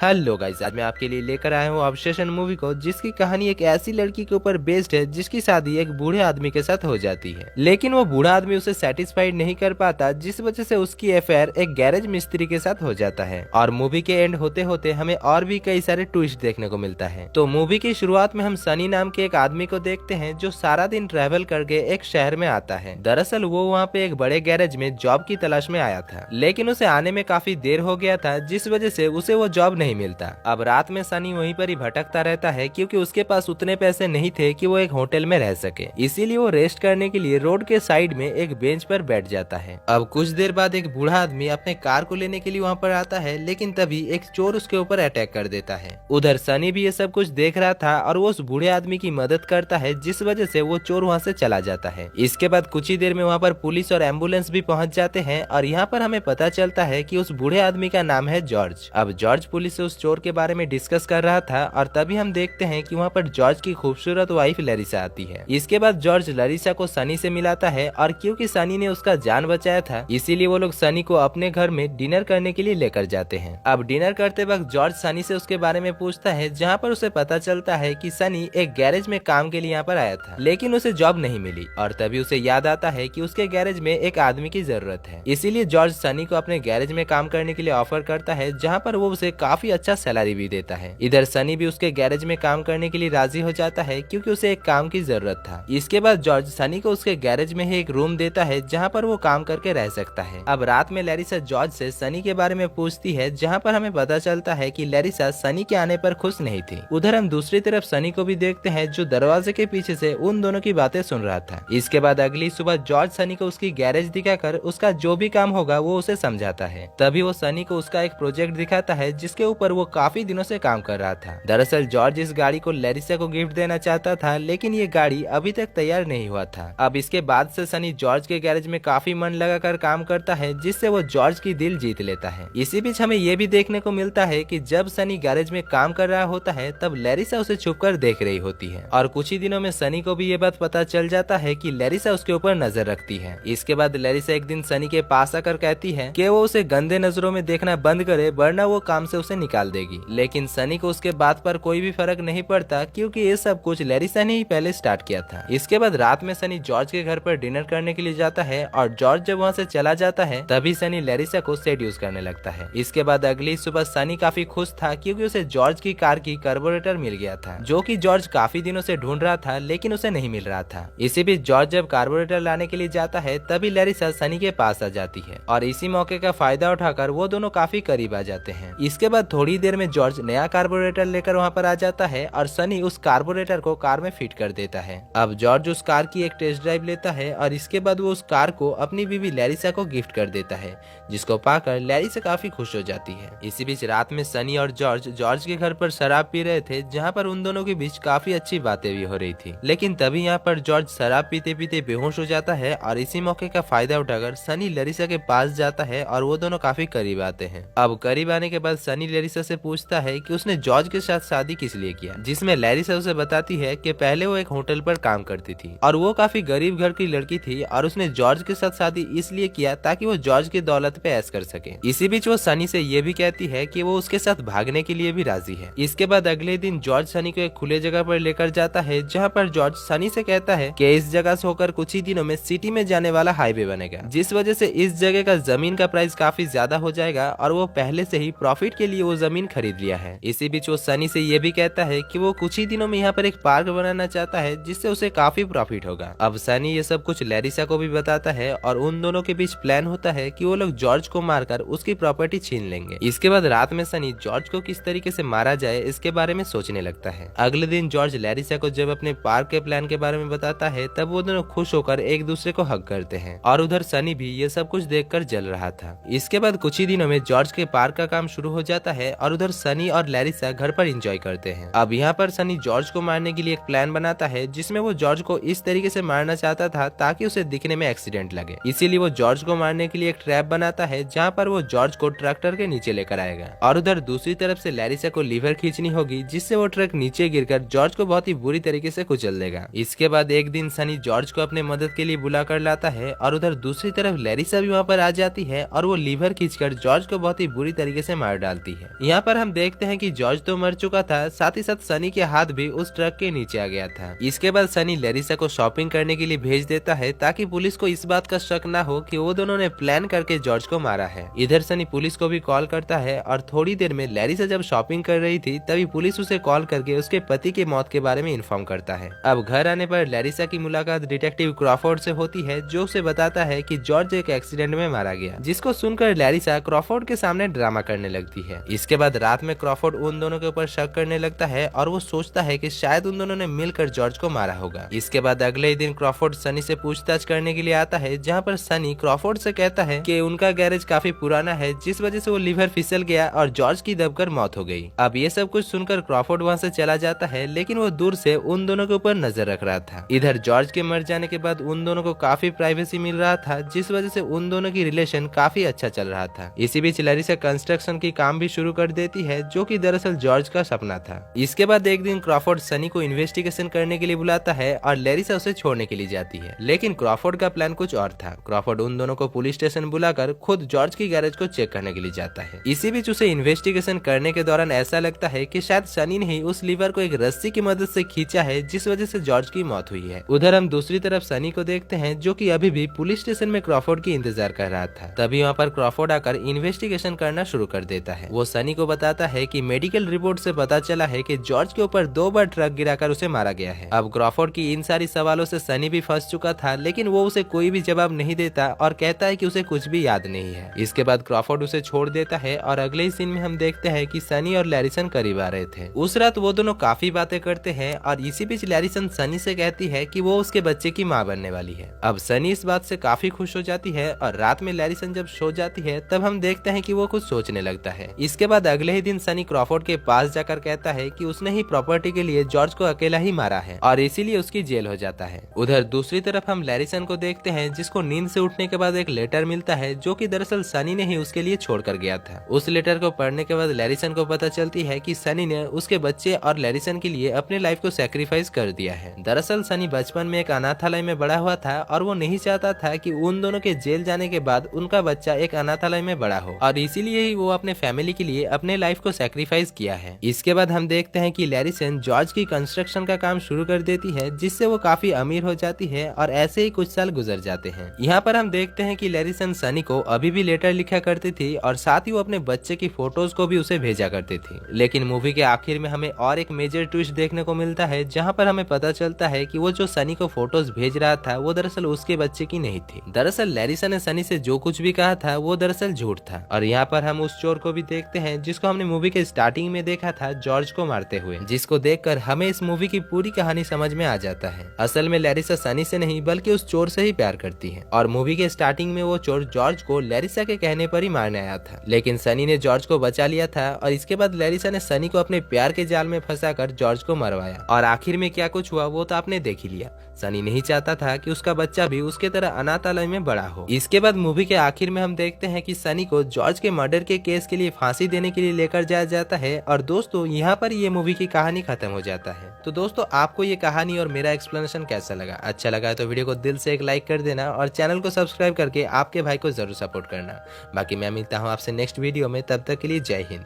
Hello guys, आज मैं आपके लिए लेकर आया हूँ ऑब्सेशन मूवी को, जिसकी कहानी एक ऐसी लड़की के ऊपर बेस्ड है जिसकी शादी एक बूढ़े आदमी के साथ हो जाती है, लेकिन वो बूढ़ा आदमी उसे सेटिस्फाइड नहीं कर पाता, जिस वजह से उसकी अफेयर एक गैरेज मिस्त्री के साथ हो जाता है। और मूवी के एंड होते होते हमें और भी कई सारे ट्विस्ट देखने को मिलता है। तो मूवी की शुरुआत में हम सनी नाम के एक आदमी को देखते हैं जो सारा दिन ट्रेवल करके एक शहर में आता है। दरअसल वो वहाँ पे एक बड़े गैरेज में जॉब की तलाश में आया था, लेकिन उसे आने में काफी देर हो गया था, जिस वजह से उसे वो जॉब नहीं मिलता। अब रात में सनी वहीं पर ही भटकता रहता है, क्योंकि उसके पास उतने पैसे नहीं थे कि वो एक होटल में रह सके। इसीलिए वो रेस्ट करने के लिए रोड के साइड में एक बेंच पर बैठ जाता है। अब कुछ देर बाद एक बूढ़ा आदमी अपने कार को लेने के लिए वहाँ पर आता है, लेकिन तभी एक चोर उसके ऊपर अटैक कर देता है। उधर सनी भी ये सब कुछ देख रहा था और वो उस बूढ़े आदमी की मदद करता है, जिस वजह से वो चोर वहाँ से चला जाता है। इसके बाद कुछ ही देर में वहाँ पर पुलिस और एम्बुलेंस भी पहुंच जाते हैं और यहाँ पर हमें पता चलता है कि उस बूढ़े आदमी का नाम है जॉर्ज। अब जॉर्ज पुलिस से उस चोर के बारे में डिस्कस कर रहा था और तभी हम देखते हैं कि वहाँ पर जॉर्ज की खूबसूरत वाइफ लरिसा आती है। इसके बाद जॉर्ज लरिसा को सनी से मिलाता है और क्योंकि सनी ने उसका जान बचाया था, इसीलिए वो लोग सनी को अपने घर में डिनर करने के लिए लेकर जाते हैं। अब डिनर करते वक्त जॉर्ज सनी से उसके बारे में पूछता है, जहाँ पर उसे पता चलता है कि सनी एक गैरेज में काम के लिए यहाँ पर आया था, लेकिन उसे जॉब नहीं मिली। और तभी उसे याद आता है कि उसके गैरेज में एक आदमी की जरूरत है। इसीलिए जॉर्ज सनी को अपने गैरेज में काम करने के लिए ऑफर करता है, जहाँ पर वो उसे काफी अच्छा सैलरी भी देता है। इधर सनी भी उसके गैरेज में काम करने के लिए राजी हो जाता है, क्योंकि उसे एक काम की जरूरत था। इसके बाद जॉर्ज सनी को उसके गैरेज में ही एक रूम देता है, जहाँ पर वो काम करके रह सकता है। अब रात में लैरिसा जॉर्ज से सनी के बारे में पूछती है, जहाँ पर हमें पता चलता है कि लैरिसा सनी के आने पर खुश नहीं थी। उधर हम दूसरी तरफ सनी को भी देखते हैं, जो दरवाजे के पीछे से उन दोनों की बातें सुन रहा था। इसके बाद अगली सुबह जॉर्ज सनी को उसकी गैरेज दिखाकर उसका जो भी काम होगा वो उसे समझाता है। तभी वो सनी को उसका एक प्रोजेक्ट दिखाता है, जिसके ऊपर वो काफी दिनों से काम कर रहा था। दरअसल जॉर्ज इस गाड़ी को लैरिसा को गिफ्ट देना चाहता था, लेकिन ये गाड़ी अभी तक तैयार नहीं हुआ था। अब इसके बाद से सनी जॉर्ज के गैरेज में काफी मन लगाकर काम करता है, जिससे वो जॉर्ज की दिल जीत लेता है। इसी बीच हमें ये भी देखने को मिलता है कि जब सनी गैरेज में काम कर रहा होता है, तब लैरिसा उसे छुपकर देख रही होती है। और कुछ ही दिनों में सनी को भी ये बात पता चल जाता है कि लैरिसा उसके ऊपर नजर रखती है। इसके बाद लैरिसा एक दिन सनी के पास आकर कहती है कि वो उसे गंदे नजरों में देखना बंद करे, वरना वो काम से उसे निकाल देगी। लेकिन सनी को उसके बात पर कोई भी फर्क नहीं पड़ता, क्योंकि ये सब कुछ लैरिसा ने ही पहले स्टार्ट किया था। इसके बाद रात में सनी जॉर्ज के घर पर डिनर करने के लिए जाता है और जॉर्ज जब वहाँ से चला जाता है, तभी सनी लैरिसा को सेड्यूस करने लगता है। इसके बाद अगली सुबह सनी काफी खुश था, क्योंकि उसे जॉर्ज की कार की कार्बोरेटर मिल गया था, जो कि जॉर्ज काफी दिनों से ढूंढ रहा था, लेकिन उसे नहीं मिल रहा था। इसी बीच जॉर्ज जब कार्बोरेटर लाने के लिए जाता है, तभी लैरिसा सनी के पास आ जाती है और इसी मौके का फायदा उठाकर वो दोनों काफी करीब आ जाते हैं। इसके बाद थोड़ी देर में जॉर्ज नया कार्बोरेटर लेकर वहाँ पर आ जाता है और सनी उस कार्बोरेटर को कार में फिट कर देता है। अब जॉर्ज उस कार की एक टेस्ट ड्राइव लेता है और इसके बाद वो उस कार को अपनी बीवी लैरिसा को गिफ्ट कर देता है, जिसको पाकर लैरिसा काफी खुश हो जाती है। इसी बीच रात में सनी और जॉर्ज के घर पर शराब पी रहे थे, जहाँ पर उन दोनों के बीच काफी अच्छी बातें भी हो रही थी। लेकिन तभी यहाँ पर जॉर्ज शराब पीते पीते बेहोश हो जाता है और इसी मौके का फायदा उठाकर सनी लैरिसा के पास जाता है और वो दोनों काफी करीब आते हैं। अब करीब आने के बाद सनी लैरिसा से पूछता है कि उसने जॉर्ज के साथ शादी किस लिए किया, जिसमें लैरिसा उसे बताती है कि पहले वो एक होटल पर काम करती थी और वो काफी गरीब घर की लड़की थी और उसने जॉर्ज के साथ शादी इसलिए किया ताकि वो जॉर्ज की दौलत पे ऐश कर सके। इसी बीच वो सनी से ये भी कहती है कि वो उसके साथ भागने के लिए भी राजी है। इसके बाद अगले दिन जॉर्ज सनी को एक खुले जगह पर लेकर जाता है, जहाँ पर जॉर्ज सनी से कहता है कि इस जगह से होकर कुछ ही दिनों में सिटी में जाने वाला हाईवे बनेगा, जिस वजह से इस जगह का जमीन का प्राइस काफी ज्यादा हो जाएगा और वो पहले से ही प्रॉफिट के लिए वो जमीन खरीद लिया है। इसी बीच वो सनी से ये भी कहता है कि वो कुछ ही दिनों में यहाँ पर एक पार्क बनाना चाहता है, जिससे उसे काफी प्रॉफिट होगा। अब सनी ये सब कुछ लैरिसा को भी बताता है और उन दोनों के बीच प्लान होता है कि वो लोग जॉर्ज को मारकर उसकी प्रॉपर्टी छीन लेंगे। इसके बाद रात में सनी जॉर्ज को किस तरीके से मारा जाए इसके बारे में सोचने लगता है। अगले दिन जॉर्ज लैरिसा को जब अपने पार्क के प्लान के बारे में बताता है, तब वो दोनों खुश होकर एक दूसरे को हग करते हैं और उधर सनी भी ये सब कुछ देखकर जल रहा था। इसके बाद कुछ ही दिनों में जॉर्ज के पार्क का काम शुरू हो जाता है और उधर सनी और लैरिसा घर पर एंजॉय करते हैं। अब यहाँ पर सनी जॉर्ज को मारने के लिए एक प्लान बनाता है, जिसमें वो जॉर्ज को इस तरीके से मारना चाहता था ताकि उसे दिखने में एक्सीडेंट लगे। इसीलिए वो जॉर्ज को मारने के लिए एक ट्रैप बनाता है, जहाँ पर वो जॉर्ज को ट्रैक्टर के नीचे लेकर आएगा और उधर दूसरी तरफ से लैरिसा को लीवर खींचनी होगी, जिससे वो ट्रक नीचे गिरकर जॉर्ज को बहुत ही बुरी तरीके से कुचल देगा। इसके बाद एक दिन सनी जॉर्ज को अपने मदद के लिए बुला कर लाता है और उधर दूसरी तरफ लैरिसा भी वहाँ पर आ जाती है और वो लीवर खींचकर जॉर्ज को बहुत ही बुरी तरीके से मार डालती है। यहाँ पर हम देखते हैं कि जॉर्ज तो मर चुका था, साथ ही साथ सनी के हाथ भी उस ट्रक के नीचे आ गया था। इसके बाद सनी लैरिसा को शॉपिंग करने के लिए भेज देता है ताकि पुलिस को इस बात का शक ना हो कि वो दोनों ने प्लान करके जॉर्ज को मारा है। इधर सनी पुलिस को भी कॉल करता है और थोड़ी देर में लैरिसा जब शॉपिंग कर रही थी तभी पुलिस उसे कॉल करके उसके पति के मौत के बारे में इन्फॉर्म करता है। अब घर आने पर लैरिसा की मुलाकात डिटेक्टिव क्रॉफोर्ड से होती है जो उसे बताता है कि जॉर्ज एक एक्सीडेंट में मारा गया, जिसको सुनकर लैरिसा क्रॉफोर्ड के सामने ड्रामा करने लगती है। इसके बाद रात में क्रॉफोर्ड उन दोनों के ऊपर शक करने लगता है और वो सोचता है कि शायद उन दोनों ने मिलकर जॉर्ज को मारा होगा। इसके बाद अगले ही दिन क्रॉफोर्ड सनी से पूछताछ करने के लिए आता है, जहाँ पर सनी क्रॉफोर्ड से कहता है कि उनका गैरेज काफी पुराना है जिस वजह से वो लीवर फिसल गया और जॉर्ज की दबकर मौत हो गई। अब ये सब कुछ सुनकर क्रॉफोर्ड वहाँ से चला जाता है, लेकिन वो दूर से उन दोनों के ऊपर नजर रख रहा था। इधर जॉर्ज के मर जाने के बाद उन दोनों को काफी प्राइवेसी मिल रहा था, जिस वजह से उन दोनों की रिलेशन काफी अच्छा चल रहा था। इसी बीच लैरिसा कंस्ट्रक्शन की काम भी शुरू कर देती है, जो कि दरअसल जॉर्ज का सपना था। इसके बाद एक दिन क्रॉफोर्ड सनी को इन्वेस्टिगेशन करने के लिए बुलाता है और लैरिसा उसे छोड़ने के लिए जाती है, लेकिन क्रॉफोर्ड का प्लान कुछ और था। क्रॉफोर्ड उन दोनों को पुलिस स्टेशन बुलाकर खुद जॉर्ज की गैरेज को चेक करने के लिए जाता है। इसी बीच उसे इन्वेस्टिगेशन करने के दौरान ऐसा लगता है कि शायद सनी ने ही उस लीवर को एक रस्सी की मदद से खींचा है, जिस वजह से जॉर्ज की मौत हुई है। उधर हम दूसरी तरफ सनी को देखते हैं, जो कि अभी भी पुलिस स्टेशन में क्रॉफोर्ड की इंतजार कर रहा था। तभी वहाँ पर क्रॉफोर्ड आकर इन्वेस्टिगेशन करना शुरू कर देता है। वो सनी को बताता है कि मेडिकल रिपोर्ट से पता चला है कि जॉर्ज के ऊपर 2 बार ट्रक गिराकर उसे मारा गया है। अब क्रॉफोर्ड की इन सारी सवालों से सनी भी फंस चुका था, लेकिन वो उसे कोई भी जवाब नहीं देता और कहता है कि उसे कुछ भी याद नहीं है। इसके बाद क्रॉफोर्ड उसे छोड़ देता है और अगले ही सीन में हम देखते हैं कि सनी और लैरिसन करीब आ रहे थे। उस रात वो दोनों काफी बातें करते हैं और इसी बीच लैरिसन सनी से कहती है कि वो उसके बच्चे की माँ बनने वाली है। अब सनी इस बात से काफी खुश हो जाती है और रात में लैरिसन जब सो जाती है तब हम देखते हैं कि वो कुछ सोचने लगता है। इसके बाद अगले ही दिन सनी क्रॉफोर्ड के पास जाकर कहता है कि उसने ही प्रॉपर्टी के लिए जॉर्ज को अकेला ही मारा है और इसीलिए उसकी जेल हो जाता है। उधर दूसरी तरफ हम लैरिसन को देखते हैं, जिसको नींद से उठने के बाद एक लेटर मिलता है, जो कि दरअसल सनी ने ही उसके लिए छोड़कर गया था। उस लेटर को पढ़ने के बाद लैरिसन को पता चलती है कि सनी ने उसके बच्चे और लैरिसन के लिए अपने लाइफ को सैक्रिफाइस कर दिया है। दरअसल सनी बचपन में एक अनाथालय में बड़ा हुआ था और वो नहीं चाहता था कि उन दोनों के जेल जाने के बाद उनका बच्चा एक अनाथालय में बड़ा हो, और इसीलिए ही वो अपने फैमिली के लिए अपने लाइफ को सैक्रिफाइस किया है। इसके बाद हम देखते हैं कि लैरिसन जॉर्ज की कंस्ट्रक्शन का काम शुरू कर देती है, जिससे वो काफी अमीर हो जाती है और ऐसे ही कुछ साल गुजर जाते हैं। यहाँ पर हम देखते हैं कि लैरिसन सनी को अभी भी लेटर लिखा करती थी और साथ ही वो अपने बच्चे की फोटोज को भी उसे भेजा करती थी। लेकिन मूवी के आखिर में हमें और एक मेजर ट्विस्ट देखने को मिलता है, जहाँ पर हमें पता चलता है कि वो जो सनी को फोटोज भेज रहा था वो दरअसल उसके बच्चे की नहीं थी। दरअसल लैरिसा ने सनी से जो कुछ भी कहा था वो दरअसल झूठ था। और यहाँ पर हम उस चोर को भी देखते हैं जिसको हमने मूवी के स्टार्टिंग में देखा था जॉर्ज को मारते हुए, जिसको देखकर हमें इस मूवी की पूरी कहानी समझ में आ जाता है। असल में लैरिसा सनी से नहीं बल्कि उस चोर से ही प्यार करती है और मूवी के स्टार्टिंग में वो चोर जॉर्ज को लैरिसा के कहने पर ही मारने आया था, लेकिन सनी ने जॉर्ज को बचा लिया था और इसके बाद लैरिसा ने सनी को अपने प्यार के जाल में फंसाकर जॉर्ज को मरवाया। और आखिर में क्या कुछ हुआ वो तो आपने देख ही लिया। सनी नहीं चाहता था कि उसका बच्चा भी उसके तरह अनाथालय में बड़ा हो। इसके बाद मूवी के आखिर में हम देखते हैं कि सनी को जॉर्ज के मर्डर के केस के लिए फांसी देने के लिए लेकर जाया जाता है और दोस्तों यहाँ पर ये मूवी की कहानी खत्म हो जाता है। तो दोस्तों आपको ये कहानी और मेरा एक्सप्लेनेशन कैसा लगा? अच्छा लगा है तो वीडियो को दिल से एक लाइक कर देना और चैनल को सब्सक्राइब करके आपके भाई को जरूर सपोर्ट करना। बाकी मैं मिलता हूँ आपसे नेक्स्ट वीडियो में, तब तक के लिए जय हिंद।